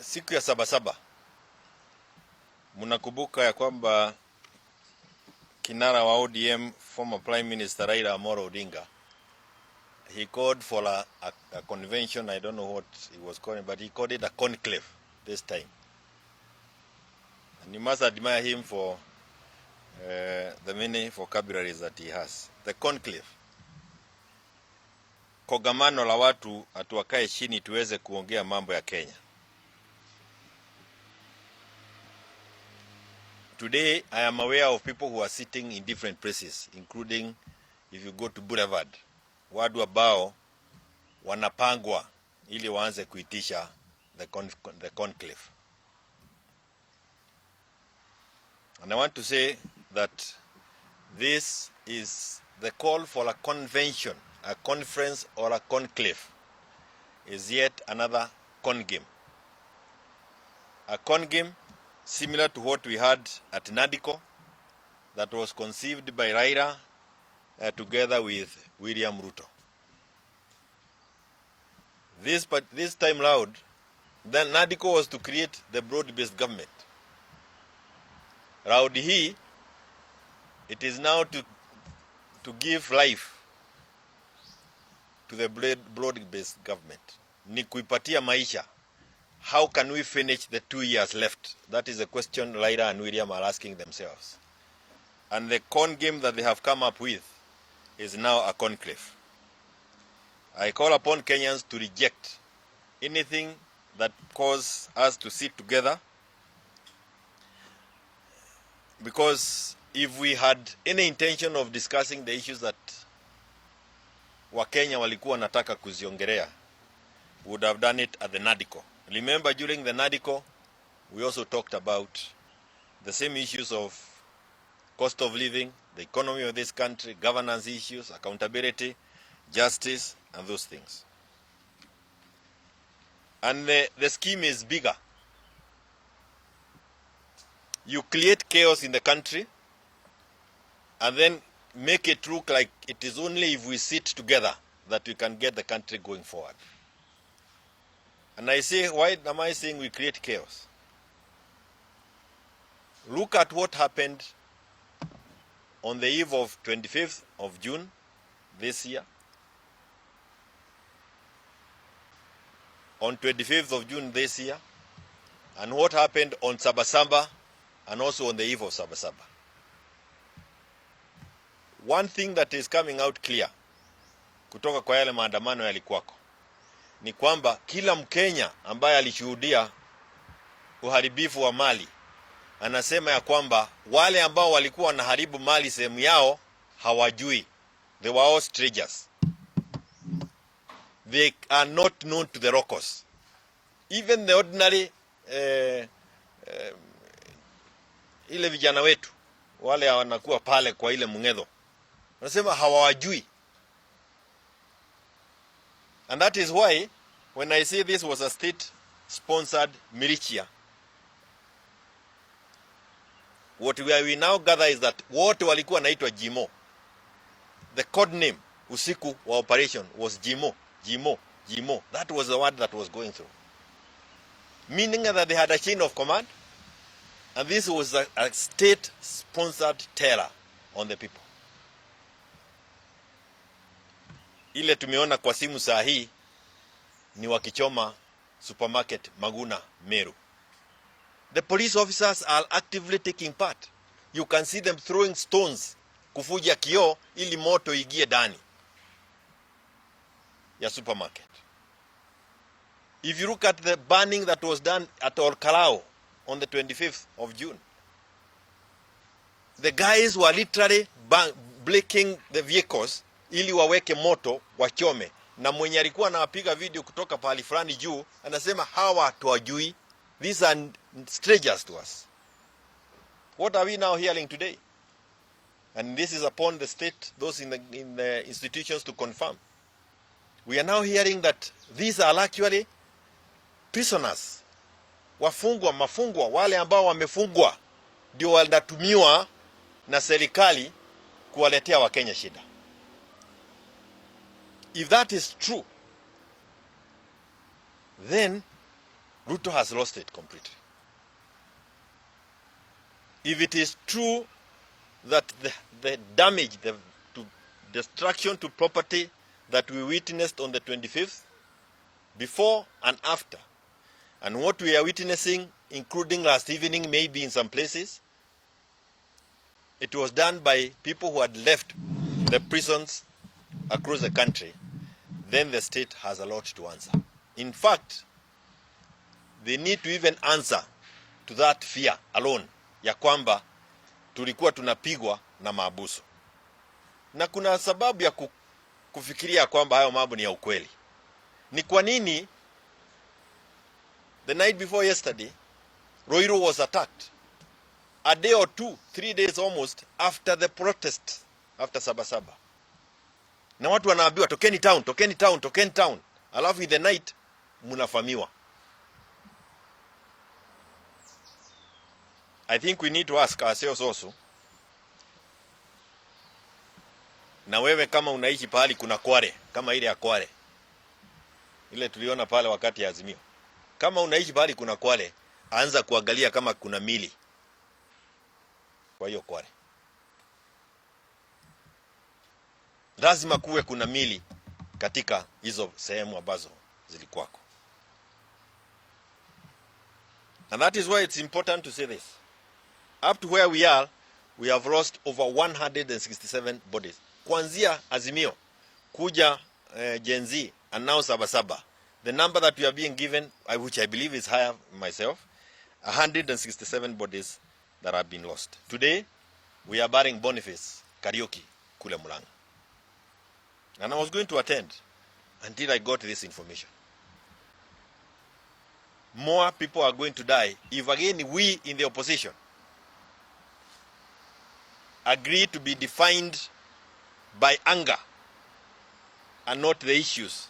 Siku ya Sabasaba mnakumbuka ya kwamba kinara wa ODM, former Prime Minister Raila Odinga, he called for a convention. I don't know what he was calling, but he called it a conclave this time. And you must admire him for the many vocabularies that he has. The conclave. Kongamano la watu atuwakae chini tuweze kuongea mambo ya Kenya. Today, I am aware of people who are sitting in different places, including if you go to Boulevard, watu ambao wanapangwa ili waanze kuitisha the conclave. And I want to say that this is the call for a convention, a conference or a conclave is yet another con game. A con game similar to what we had at Nadiko, that was conceived by Raila together with William Ruto. This time round, then Nadiko was to create the broad-based government. Round hii, it is now to give life to the broad-based government. Ni kuipatia maisha. How can we finish the 2 years left? That is a question Raila and William are asking themselves. And the con game that they have come up with is now a conclave. I call upon Kenyans to reject anything that causes us to sit together, because if we had any intention of discussing the issues that Wakenya walikuwa nataka kuziongelea, we would have done it at the Nadiko. Remember, during the Nadiko, we also talked about the same issues of cost of living, the economy of this country, governance issues, accountability, justice, and those things. And the scheme is bigger. You create chaos in the country and then make it look like it is only if we sit together that we can get the country going forward. And I say, why am I saying we create chaos? Look at what happened on the eve of 25th of June this year. On 25th of June this year, and what happened on Sabasaba and also on the eve of Sabasaba. One thing that is coming out clear kutoka kwa yale maandamano yalikuwako ni kwamba kila Mkenya ambaye alishuhudia uharibifu wa mali anasema ya kwamba wale ambao walikuwa wanaharibu mali sehemu yao hawajui. They were all strangers. They are not known to the locals. Even the ordinary ile vijana wetu wale wanakuwa pale kwa ile mungedho wanasema hawajui. And that is why, when I say this was a state-sponsored militia, what we now gather is that wote walikuwa naitwa Jimo. The code name usiku wa operation was Jimo. That was the word that was going through. Meaning that they had a chain of command, and this was a state-sponsored terror on the people. Ile tumeona kwa simu saa hii ni wakichoma supermarket Maguna, Meru. The police officers are actively taking part. You can see them throwing stones kufuja kioo ili moto igie ndani ya supermarket. If you look at the burning that was done at Kalao on the 25th of June, the guys were literally breaking the vehicles ili waweke moto wachome, na mwenye alikuwa anapiga video kutoka pahali fulani juu anasema hawa tuwajui. These are strangers to us. What are we now hearing today? And this is upon the state, those in the institutions to confirm. We are now hearing that these are actually prisoners. Mafungwa, wale ambao wamefungwa ndio wanatumiwa na serikali kuwaletea Wakenya shida. If that is true, then Ruto has lost it completely. If it is true that the damage, the destruction to property that we witnessed on the 25th, before and after, and what we are witnessing, including last evening, maybe in some places, it was done by people who had left the prisons across the country, then the state has a lot to answer. In fact, they need to even answer to that fear alone ya kwamba tulikuwa tunapigwa na maabusu. Na kuna sababu ya kufikiria kwamba hayo mambo ni ya ukweli. Ni kwa nini the night before yesterday Ruto was attacked a day or 2, 3 days almost after the protest, after Sabasaba. Na watu wanaambiwa tokeni town, tokeni town, tokeni town. Alafu in the night munafamiwa. I think we need to ask ourselves also, na wewe kama unaishi pahali kuna Kware, kama ile ya Kware, ile tuliona pale wakati ya Azimio, kama unaishi pahali kuna Kware, anza kuangalia kama kuna mili kwa hiyo Kware. Lazima kuwe kuna mili katika hizo sehemu ambazo zilikuwako. And that is why it's important to say this. Up to where we are, we have lost over 167 bodies. Kuanzia Azimio, kuja Gen Z, and now Sabasaba. The number that we are being given, which I believe is higher myself, 167 bodies that have been lost. Today, we are burying Boniface Karaoke kule Murang'a. And I was going to attend until I got this information. More people are going to die if again we in the opposition agree to be defined by anger and not the issues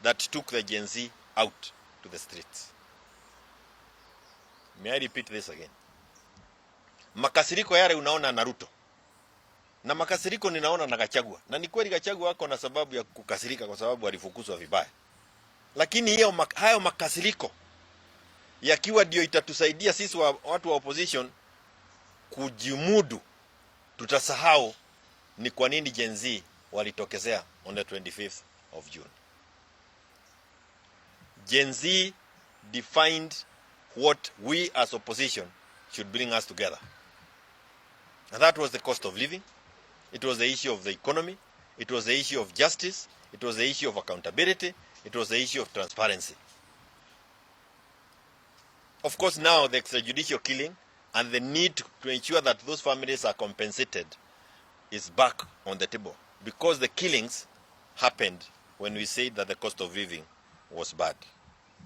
that took the Gen Z out to the streets. May I repeat this again? Makasiriko yale unaona na Ruto, na makasiriko ninaona na Gachagua. Na ni kweli Gachagua wako na sababu ya kukasirika kwa sababu alifukuzwa vibaya. Lakini hayo makasiriko yakiwa ndio itatusaidia sisi watu wa opposition kujimudu, tutasahau ni kwa nini Gen Z walitokezea on the 25th of June. Gen Z defined what we as opposition should bring us together. And that was the cost of living. It was the issue of the economy. It was the issue of justice. It was the issue of accountability. It was the issue of transparency. Of course, now the extrajudicial killing and the need to ensure that those families are compensated is back on the table, because the killings happened when we said that the cost of living was bad.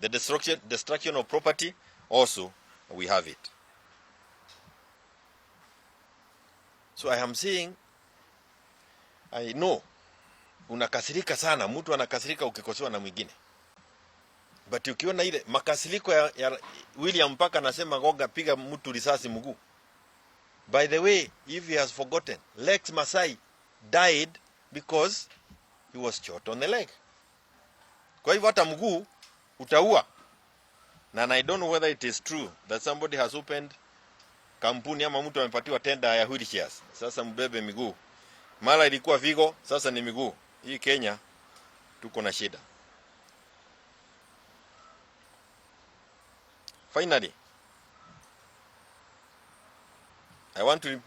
The destruction of property also, we have it. So I am saying, I know unakasirika sana, mtu anakasirika ukikosewa na mwingine. But ukiona ile makasiriko ya William mpaka anasema goga piga mtu risasi mguu. By the way, if he has forgotten, Lex Masai died because he was shot on the leg. Kwa hivyo hata mguu utaua. And I don't know whether it is true that somebody has opened kampuni ama mtu amepatiwa tenda ya wheelchairs. Sasa mbebe miguu. Mara ilikuwa Vigo, sasa ni miguu. Hii Kenya tuko na shida. Finally, I want to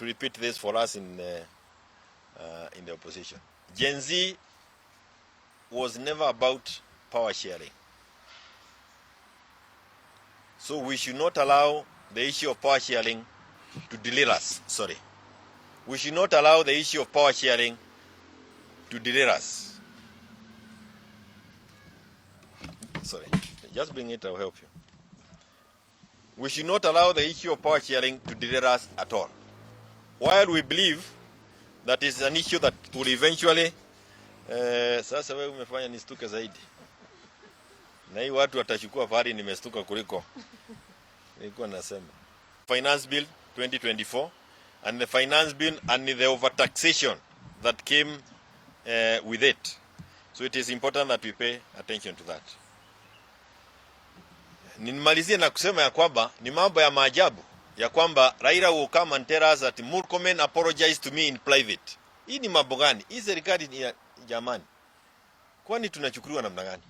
repeat this for us in the opposition. Gen Z was never about power sharing. So we should not allow the issue of power sharing to derail us. Sorry. We should not allow the issue of power sharing to derail us. Sorry. Just bring it, I'll help you. We should not allow the issue of power sharing to derail us at all. While we believe that is an issue that will eventually sasa wewe umefanya nistuke zaidi. Na hii watu watachukua fahari nimestuka kuliko nilikuwa nasema. Finance Bill 2024 and the Finance Bill and the overtaxation that came with it. So it is important that we pay attention to that. Nimalizie na kusema ya kwamba ni mambo ya maajabu ya kwamba Raila will come and tell us that Murkomen apologized to me in private. Hii ni mambo gani? Hii serikali ni ya jamani. Kwani tunachukuliwa namna gani?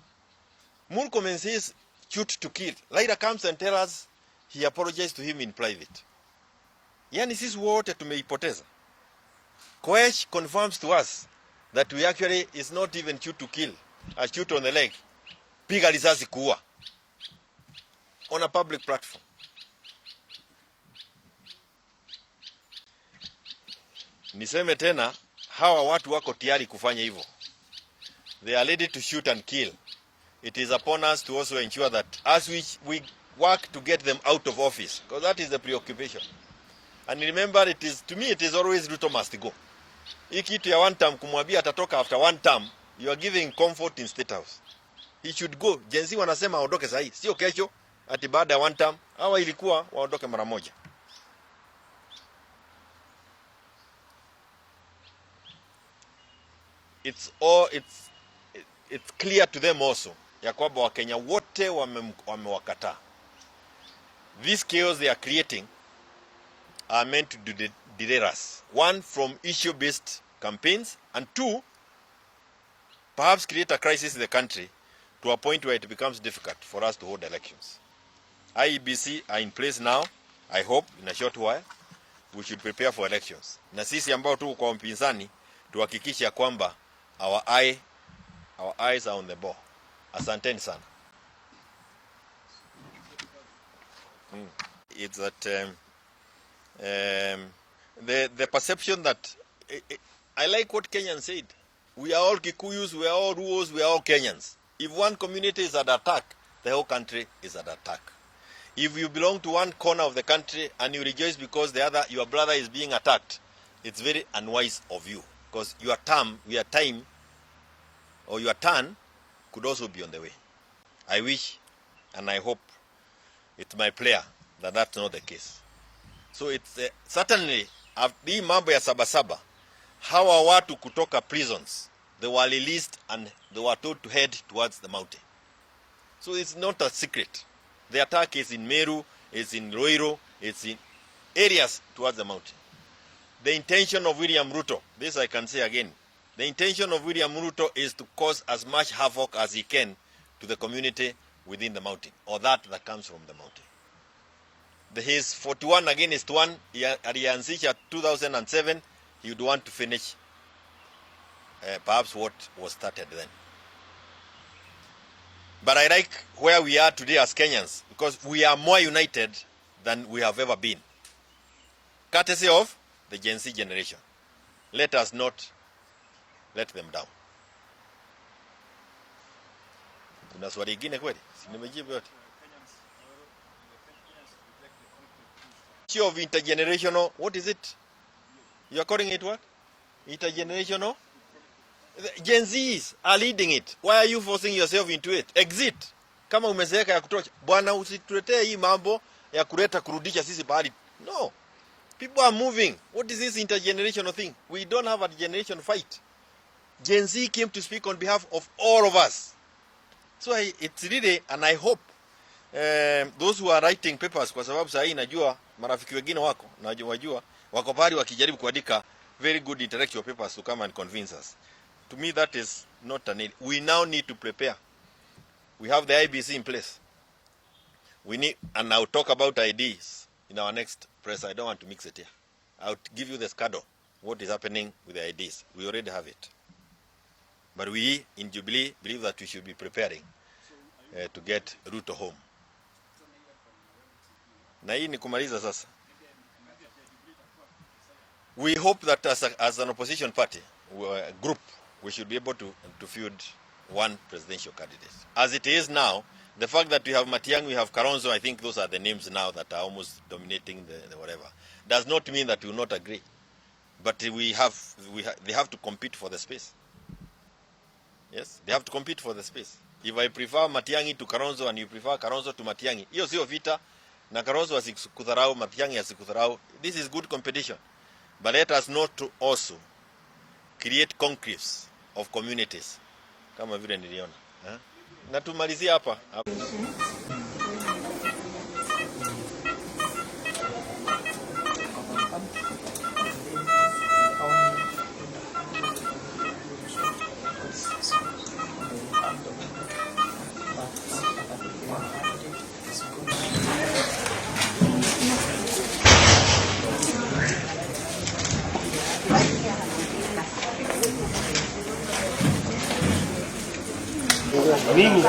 Murkomen says shoot to kill. Raila comes and tell us he apologized to him in private. Yani sisi wote tumeipoteza. Koech confirms to us that we actually is not even shoot to kill, a shoot on the leg. Piga risasi kuua. On a public platform. Niseme tena, hawa watu wako tayari kufanya hivyo. They are ready to shoot and kill. It is upon us to also ensure that as we work to get them out of office, because that is the preoccupation. And remember, to me it is always Ruto must go. Hii kitu ya one term kumwambia atatoka after one term, you are giving comfort in State House. He should go. Gen Z wanasema aondoke sahi, sio kesho ati baada ya one term. Hawa ilikuwa waondoke mara moja. It's clear to them also ya kwamba Wakenya wote wamewakataa. This chaos they are creating are meant to derail us. One, from issue-based campaigns, and two, perhaps create a crisis in the country to a point where it becomes difficult for us to hold elections. IEBC are in place now. I hope in a short while we should prepare for elections. Na sisi ambao tuko kwa mpinzani tuhakikishe kwamba our eyes are on the ball. Asanteni sana. It's that the perception that I like what Kenyan said. We are all Kikuyus, we are all Ruos, we are all Kenyans. If one community is under attack, the whole country is under attack. If you belong to one corner of the country and you rejoice because your brother is being attacked, it's very unwise of you, because your turn could also be on the way. I wish and I hope, it's my prayer that that's not the case. So it's certainly hii mambo ya Sabasaba, hawa watu kutoka prisons, they were released and they were told to head towards the mountain. So it's not a secret. The attack is in Meru, it's in Roiro, it's in areas towards the mountain. The intention of William Ruto, this I can say again, the intention of William Ruto is to cause as much havoc as he can to the community within the mountain, or that comes from the mountain. His 41 against 1, alianzisha 2007, he would want to finish perhaps what was started then. But I like where we are today as Kenyans, because we are more united than we have ever been. Courtesy of the Gen Z generation. Let us not let them down. Kuna swali ingine kweli? Si nimejibu yote. Issue of intergenerational, what is it? You are calling it what? Intergenerational? Gen Zs are leading it. Why are you forcing yourself into it? Exit. Kama umezeeka ya kutosha. Bwana usituletee hii mambo ya kurudisha sisi bahali. No. People are moving. What is this intergenerational thing? We don't have a generation fight. Gen Z came to speak on behalf of all of us. So it's really, and I hope those who are writing papers, kwa sababu sasa najua marafiki wengine wako pale wakijaribu kuandika very good intellectual papers to come and convince us. To me that is not a need. We now need to prepare. We have the IBC in place. And I'll talk about ideas in our next press. I don't want to mix it here. I'll give you the schedule, what is happening with the ideas. We already have it. But we in Jubilee believe that we should be preparing to get Ruto home. Na hii ni kumaliza sasa. We hope that as an opposition party, group, we should be able to field one presidential candidate. As it is now, the fact that we have Matiang'i, we have Kalonzo, I think those are the names now that are almost dominating the whatever, does not mean that we will not agree. But they have to compete for the space. Yes, they have to compete for the space. If I prefer Matiang'i to Kalonzo and you prefer Kalonzo to Matiang'i, hiyo sio vita, na Kalonzo asikudharau, Matiang'i asikudharau. This is good competition. But let us not to also create conclaves of communities kama vile niliona. Na tumalizia hapa. Mimi